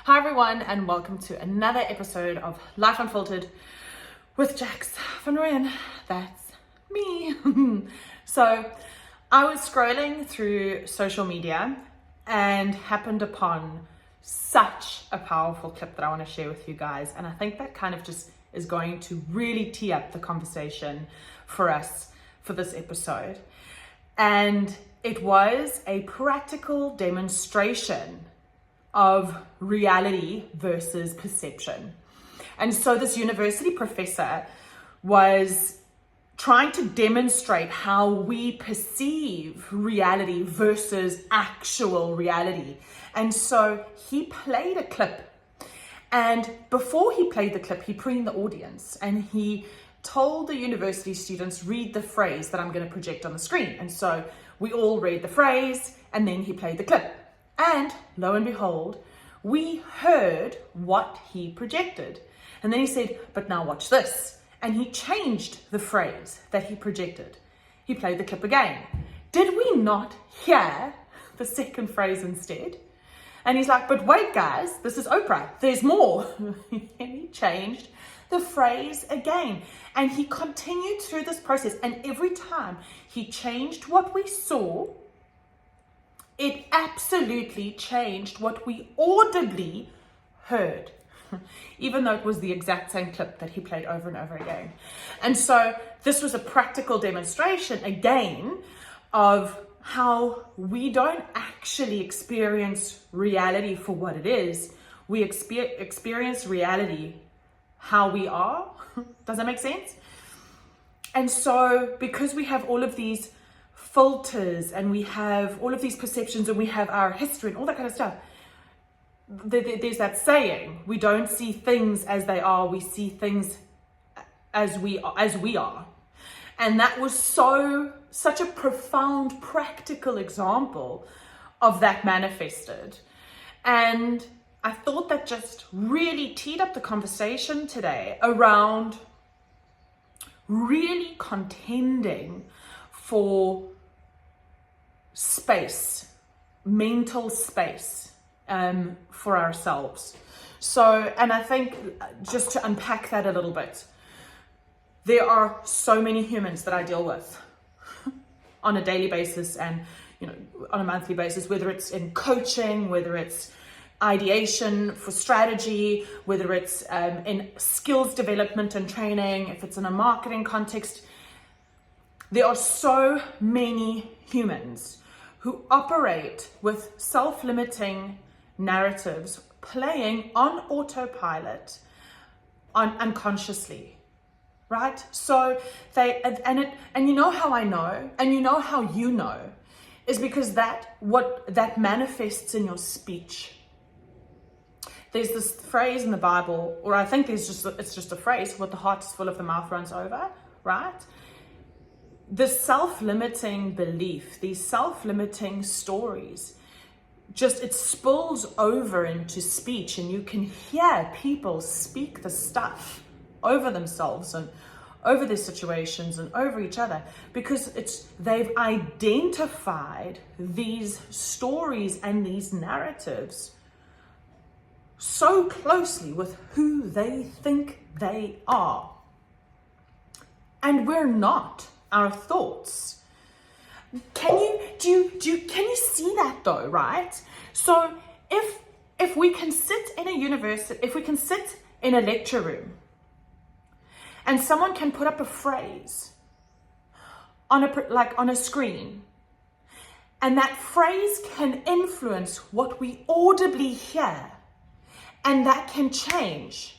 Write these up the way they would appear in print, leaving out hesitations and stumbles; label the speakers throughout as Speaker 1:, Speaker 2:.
Speaker 1: Hi everyone, and welcome to another episode of Life Unfiltered with Jax van Rooyen. That's me. So I was scrolling through social media and happened upon such a powerful clip that I want to share with you guys. And I think that kind of just is going to really tee up the conversation for us for this episode. And it was a practical demonstration of reality versus perception. And so this university professor was trying to demonstrate how we perceive reality versus actual reality. And so he played a clip. And before he played the clip, he preened the audience and he told the university students, read the phrase that I'm going to project on the screen. And so we all read the phrase and then he played the clip. And lo and behold, we heard what he projected. And then he said, but now watch this. And he changed the phrase that he projected. He played the clip again. Did we not hear the second phrase instead? And he's like, but wait guys, this is Oprah, there's more. And he changed the phrase again. And he continued through this process. And every time he changed what we saw, it absolutely changed what we audibly heard, even though it was the exact same clip that he played over and over again. And so this was a practical demonstration again of how we don't actually experience reality for what it is. We experience reality how we are. Does that make sense? And so because we have all of these filters and we have all of these perceptions and we have our history and all that kind of stuff, there's that saying, we don't see things as they are, we see things as we are. And that was such a profound practical example of that manifested. And I thought that just really teed up the conversation today around really contending for space, mental space for ourselves. So, and I think just to unpack that a little bit, there are so many humans that I deal with on a daily basis and, on a monthly basis, whether it's in coaching, whether it's ideation for strategy, whether it's in skills development and training, if it's in a marketing context. There are so many humans who operate with self-limiting narratives playing on autopilot unconsciously, right? So and you know how I know, and you know how you know, is because that manifests in your speech. There's this phrase in the Bible, or I think it's just a phrase, what the heart is full of, the mouth runs over, right? The self-limiting belief, these self-limiting stories, it spills over into speech, and you can hear people speak the stuff over themselves and over their situations and over each other because they've identified these stories and these narratives so closely with who they think they are. And we're not our thoughts. Can you see that though, right? So if we can sit in a university, if we can sit in a lecture room and someone can put up a phrase on a screen, and that phrase can influence what we audibly hear, and that can change,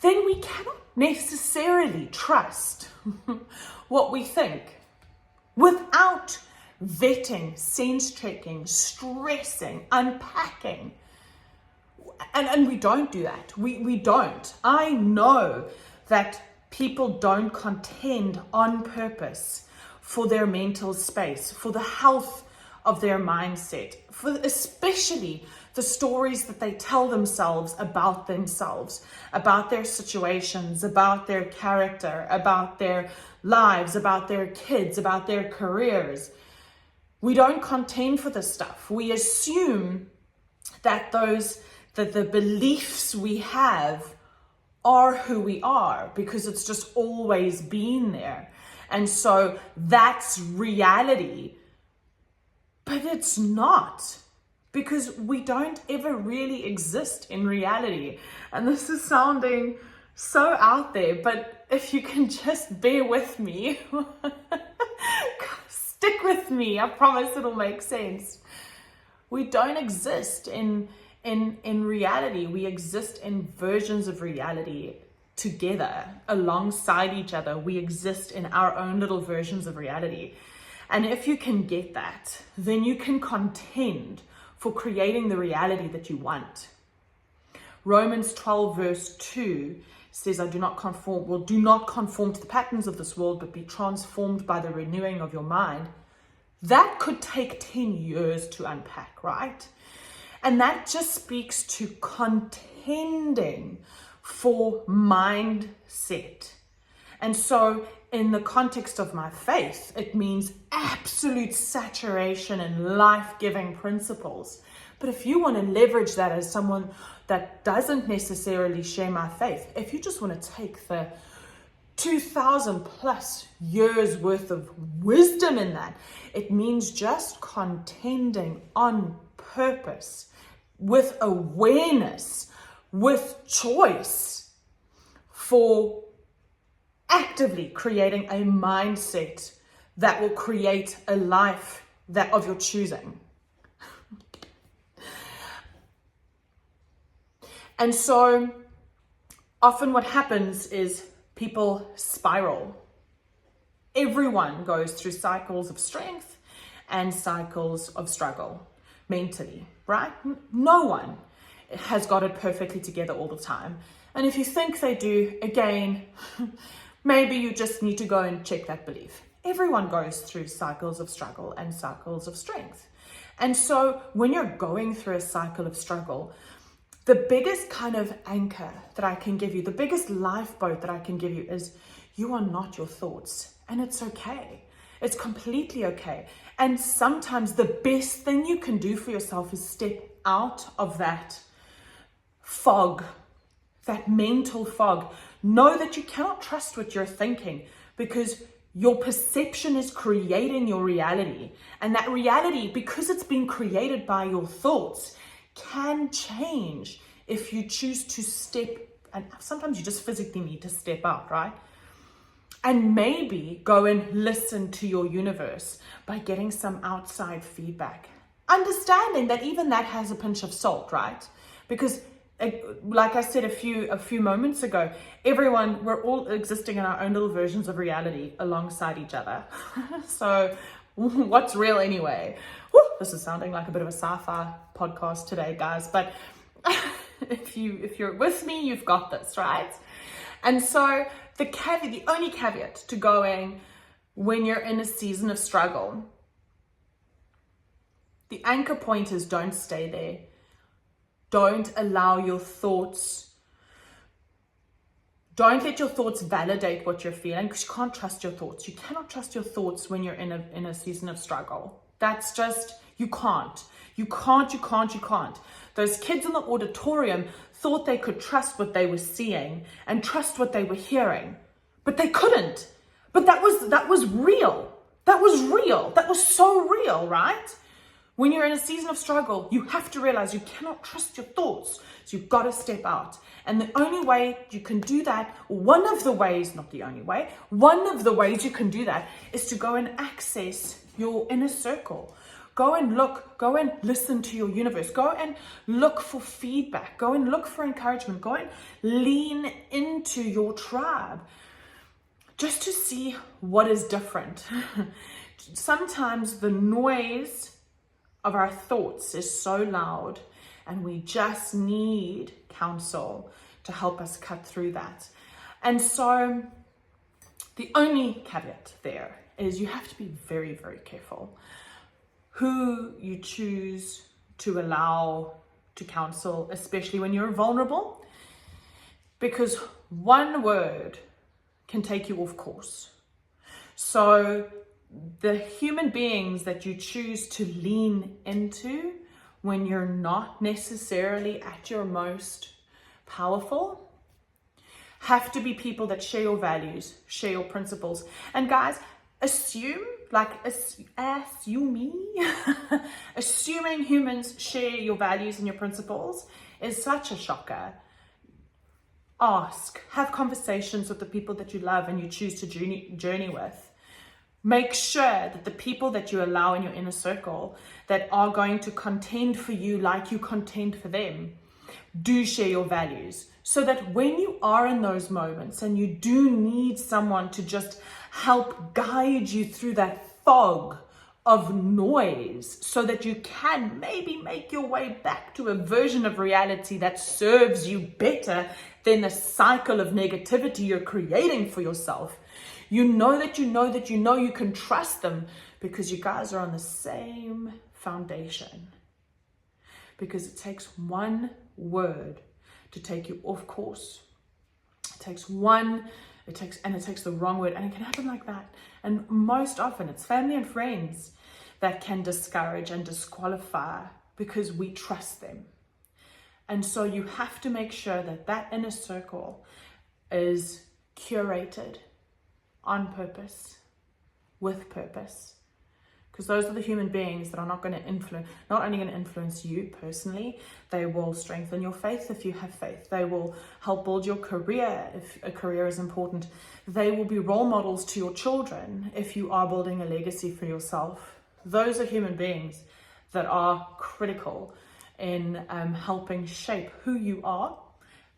Speaker 1: then we cannot necessarily trust what we think without vetting, sense checking, stressing, unpacking. And we don't do that. We don't. I know that people don't contend on purpose for their mental space, for the health of their mindset, for especially the stories that they tell themselves, about their situations, about their character, about their lives, about their kids, about their careers. We don't contend for this stuff. We assume that the beliefs we have are who we are, because it's just always been there. And so that's reality. But it's not, because we don't ever really exist in reality. And this is sounding so out there, but if you can just bear with me, stick with me, I promise it'll make sense. We don't exist in reality. We exist in versions of reality together, alongside each other. We exist in our own little versions of reality. And if you can get that, then you can contend for creating the reality that you want. Romans 12 verse 2 says, do not conform to the patterns of this world, but be transformed by the renewing of your mind. That could take 10 years to unpack, right? And that just speaks to contending for mindset. And so in the context of my faith, it means absolute saturation in life-giving principles. But if you want to leverage that as someone that doesn't necessarily share my faith, if you just want to take the 2,000 plus years worth of wisdom in that, it means just contending on purpose, with awareness, with choice, for actively creating a mindset that will create a life that of your choosing. And so often what happens is people spiral. Everyone goes through cycles of strength and cycles of struggle mentally, right? No one has got it perfectly together all the time. And if you think they do, again, maybe you just need to go and check that belief. Everyone goes through cycles of struggle and cycles of strength. And so when you're going through a cycle of struggle, the biggest kind of anchor that I can give you, the biggest lifeboat that I can give you is you are not your thoughts. And it's okay. It's completely okay. And sometimes the best thing you can do for yourself is step out of that fog, that mental fog. Know that you cannot trust what you're thinking, because your perception is creating your reality. And that reality, because it's been created by your thoughts, can change if you choose to step, and sometimes you just physically need to step out, right? And maybe go and listen to your universe by getting some outside feedback. Understanding that even that has a pinch of salt, right? Because like I said a few moments ago, we're all existing in our own little versions of reality alongside each other. So what's real anyway? This is sounding like a bit of a sci-fi podcast today, guys, but if you're with me, you've got this, right? And so the only caveat to going when you're in a season of struggle, the anchor point is don't stay there. Don't allow your thoughts, don't let your thoughts validate what you're feeling, because you can't trust your thoughts. You cannot trust your thoughts when you're in a season of struggle. That's just, you can't. Those kids in the auditorium thought they could trust what they were seeing and trust what they were hearing, but they couldn't. But that was real. That was so real, right? When you're in a season of struggle, you have to realize you cannot trust your thoughts. So you've got to step out. And the only way you can do that, one of the ways, not the only way, one of the ways you can do that is to go and access your inner circle. Go and listen to your universe. Go and look for feedback. Go and look for encouragement. Go and lean into your tribe just to see what is different. Sometimes the noise of our thoughts is so loud, and we just need counsel to help us cut through that. And so the only caveat there is you have to be very, very careful who you choose to allow to counsel, especially when you're vulnerable, because one word can take you off course. So the human beings that you choose to lean into when you're not necessarily at your most powerful, have to be people that share your values, share your principles. And guys, assuming humans share your values and your principles is such a shocker. Ask, have conversations with the people that you love and you choose to journey with. Make sure that the people that you allow in your inner circle that are going to contend for you like you contend for them do share your values, so that when you are in those moments and you do need someone to just help guide you through that fog of noise, so that you can maybe make your way back to a version of reality that serves you better than the cycle of negativity you're creating for yourself. You know you can trust them because you guys are on the same foundation. Because it takes one word to take you off course. It takes the wrong word, and it can happen like that. And most often it's family and friends that can discourage and disqualify because we trust them. And so you have to make sure that that inner circle is curated on purpose, with purpose. Because those are the human beings that are not only going to influence you personally, they will strengthen your faith if you have faith. They will help build your career if a career is important. They will be role models to your children if you are building a legacy for yourself. Those are human beings that are critical in helping shape who you are.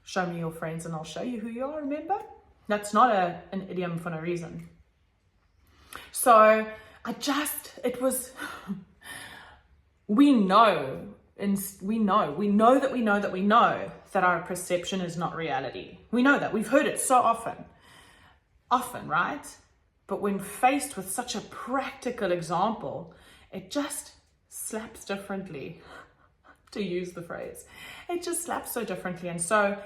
Speaker 1: Show me your friends and I'll show you who you are, remember? That's not an idiom for no reason. So we know that our perception is not reality. We know that. We've heard it so often, right? But when faced with such a practical example, it just slaps differently, to use the phrase. It just slaps so differently. And so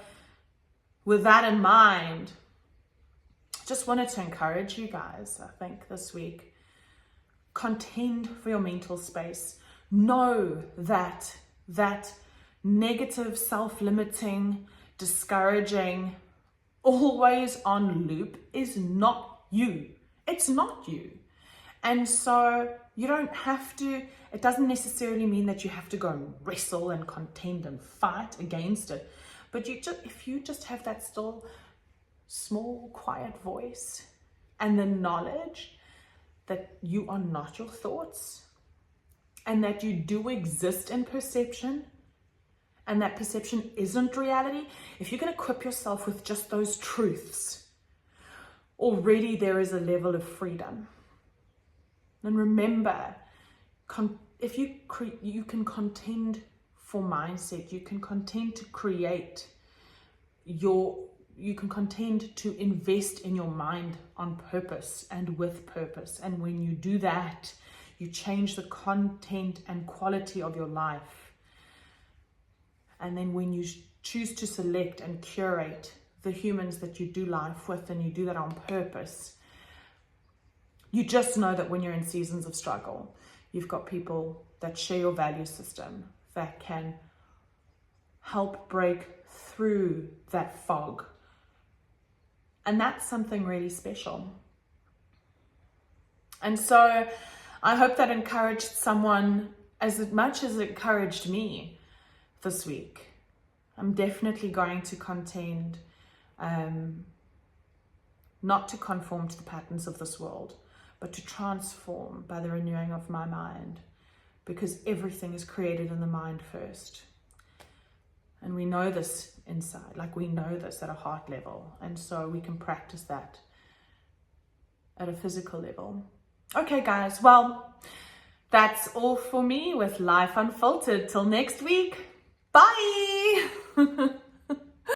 Speaker 1: with that in mind, just wanted to encourage you guys, I think this week, contend for your mental space. Know that negative, self-limiting, discouraging, always on loop is not you. It's not you. And so you don't have to, it doesn't necessarily mean that you have to go and wrestle and contend and fight against it. But if you just have that still, small, quiet voice and the knowledge that you are not your thoughts and that you do exist in perception and that perception isn't reality, if you can equip yourself with just those truths, already there is a level of freedom. And remember, if you can contend for mindset, you can contend to create you can contend to invest in your mind on purpose and with purpose. And when you do that, you change the content and quality of your life. And then when you choose to select and curate the humans that you do life with, and you do that on purpose, you just know that when you're in seasons of struggle, you've got people that share your value system that can help break through that fog. And that's something really special. And so I hope that encouraged someone as much as it encouraged me this week. I'm definitely going to contend not to conform to the patterns of this world, but to transform by the renewing of my mind, because everything is created in the mind first. And we know this inside, like we know this at a heart level. And so we can practice that at a physical level. Okay, guys, well, that's all for me with Life Unfiltered. Till next week. Bye.